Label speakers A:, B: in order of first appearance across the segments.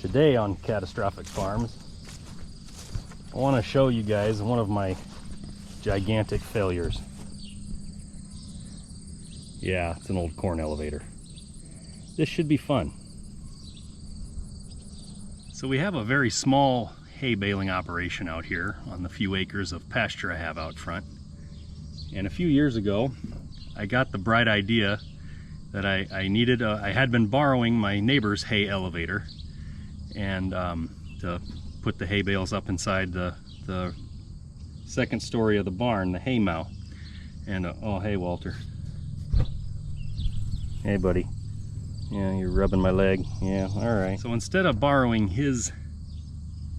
A: Today on Catastrophic Farms, I want to show you guys one of my gigantic failures. Yeah, it's an old corn elevator. This should be fun. So we have a very small hay baling operation out here on the few acres of pasture I have out front. And a few years ago, I got the bright idea that I needed, I had been borrowing my neighbor's hay elevator and to put the hay bales up inside the second story of the barn, the hay mow. And oh, hey Walter. Hey buddy. Yeah, you're rubbing my leg. Yeah, all right. So instead of borrowing his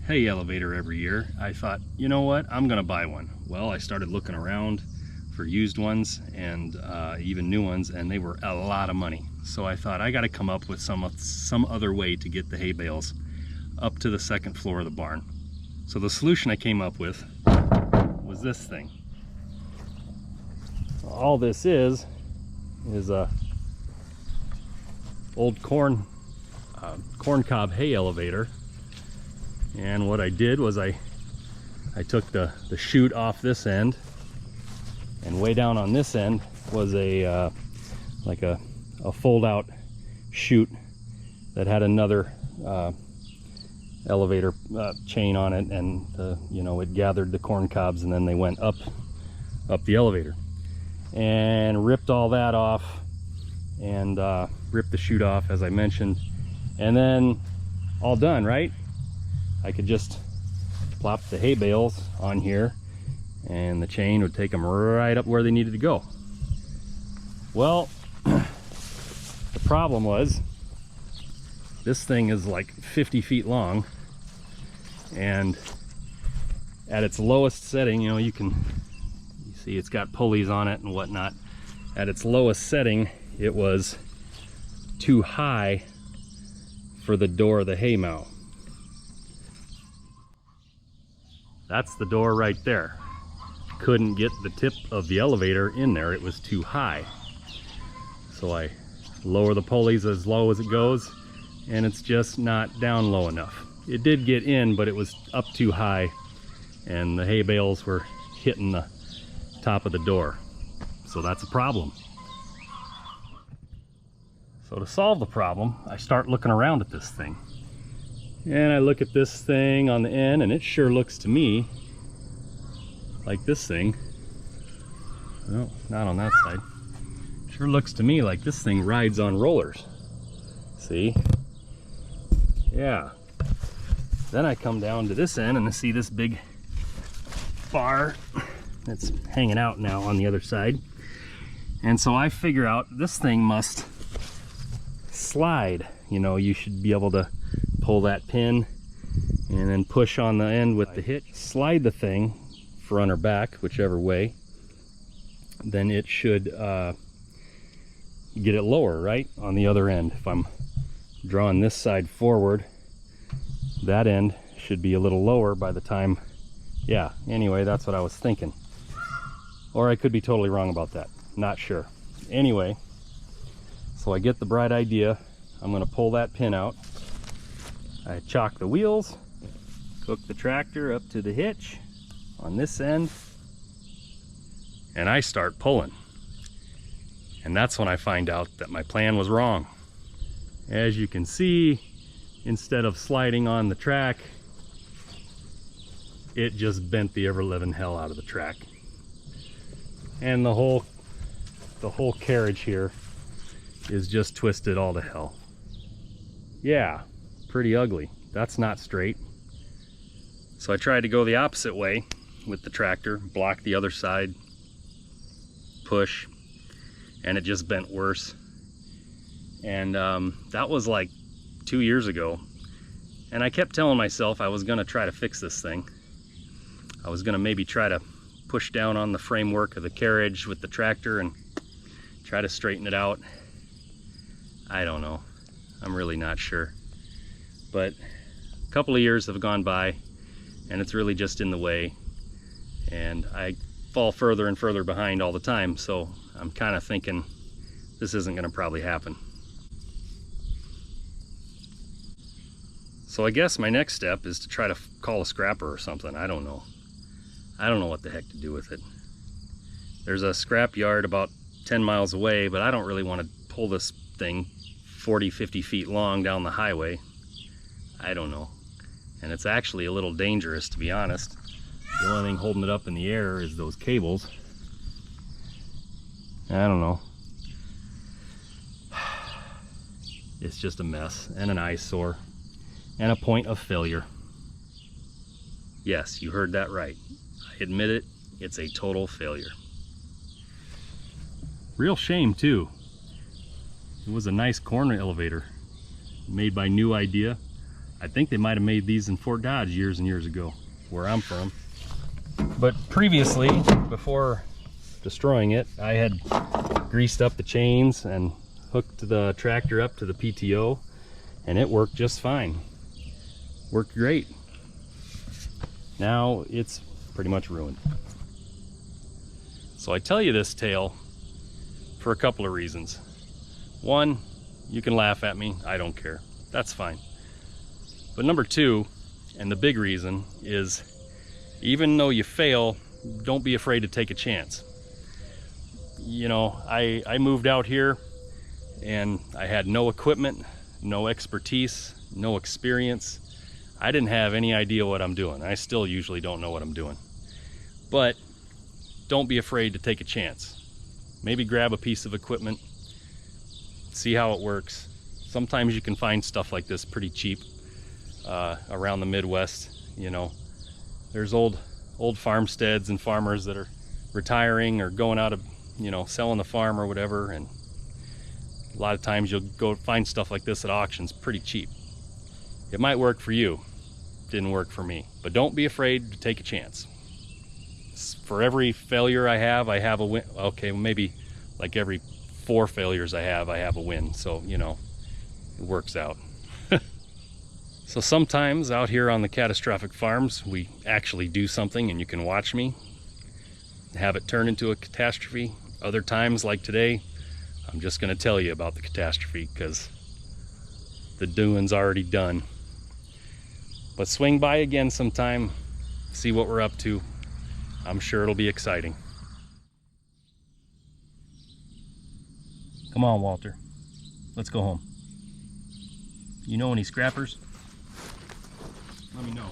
A: hay elevator every year, I thought, you know what, I'm gonna buy one. Well, I started looking around for used ones and even new ones, and they were a lot of money. So I thought I got to come up with some other way to get the hay bales up to the second floor of the barn. So the solution I came up with was this thing. All this is a old corn cob hay elevator, and what I did was I took the chute off this end, and way down on this end was a like a fold-out chute that had another elevator chain on it, and you know, it gathered the corn cobs and then they went up the elevator, and ripped all that off and ripped the chute off, as I mentioned, and then all done, right? I could just plop the hay bales on here and the chain would take them right up where they needed to go. Well, the problem was this thing is like 50 feet long, and at its lowest setting, you know, you see it's got pulleys on it and whatnot. At its lowest setting, it was too high for the door of the hay mow. That's the door right there. Couldn't get the tip of the elevator in there, it was too high. So I lower the pulleys as low as it goes, and it's just not down low enough. It did get in, but it was up too high, and the hay bales were hitting the top of the door. So that's a problem. So to solve the problem, I start looking around at this thing. And I look at this thing on the end, and it sure looks to me like this thing. No, not on that side. Sure looks to me like this thing rides on rollers. See? Yeah. Then I come down to this end and I see this big bar that's hanging out now on the other side. And so I figure out this thing must slide. You know, you should be able to pull that pin and then push on the end with the hitch, slide the thing front or back, whichever way, then it should get it lower, right, on the other end. If I'm drawing this side forward, that end should be a little lower by the time, yeah, anyway, that's what I was thinking. Or I could be totally wrong about that, not sure. Anyway, so I get the bright idea. I'm going to pull that pin out. I chock the wheels, hook the tractor up to the hitch on this end, and I start pulling. And that's when I find out that my plan was wrong. As you can see, instead of sliding on the track, it just bent the ever-living hell out of the track. And the whole carriage here is just twisted all to hell. Yeah, pretty ugly. That's not straight. So I tried to go the opposite way with the tractor, block the other side, push, and it just bent worse. And that was like 2 years ago. And I kept telling myself I was gonna try to fix this thing. I was gonna maybe try to push down on the framework of the carriage with the tractor and try to straighten it out. I don't know. I'm really not sure. But a couple of years have gone by, and it's really just in the way, and I fall further and further behind all the time, so I'm kind of thinking this isn't going to probably happen. So I guess my next step is to try to call a scrapper or something. I don't know. I don't know what the heck to do with it. There's a scrap yard about 10 miles away, but I don't really want to pull this thing 40, 50 feet long down the highway. I don't know. And it's actually a little dangerous, to be honest. The only thing holding it up in the air is those cables. I don't know. It's just a mess and an eyesore and a point of failure. Yes, you heard that right. I admit it, it's a total failure. Real shame too. It was a nice corner elevator made by New Idea. I think they might have made these in Fort Dodge years and years ago, where I'm from. But previously, before destroying it, I had greased up the chains and hooked the tractor up to the PTO, and it worked just fine. Worked great. Now it's pretty much ruined. So I tell you this tale for a couple of reasons. One, you can laugh at me, I don't care. That's fine. But number two, and the big reason, is even though you fail, don't be afraid to take a chance. You know, I moved out here and I had no equipment, no expertise, no experience. I didn't have any idea what I'm doing. I still usually don't know what I'm doing. But don't be afraid to take a chance. Maybe grab a piece of equipment, see how it works. Sometimes you can find stuff like this pretty cheap around the Midwest. You know, there's old farmsteads and farmers that are retiring or going out of, you know, selling the farm or whatever, and a lot of times you'll go find stuff like this at auctions pretty cheap. It might work for you. Didn't work for me. But don't be afraid to take a chance. For every failure I have a win. Okay, maybe like every 4 failures I have a win. So, you know, it works out. So sometimes out here on the Catastrophic Farms, we actually do something and you can watch me have it turn into a catastrophe. Other times, like today, I'm just going to tell you about the catastrophe because the doing's already done. But swing by again sometime, see what we're up to. I'm sure it'll be exciting. Come on, Walter. Let's go home. You know any scrappers? Let me know.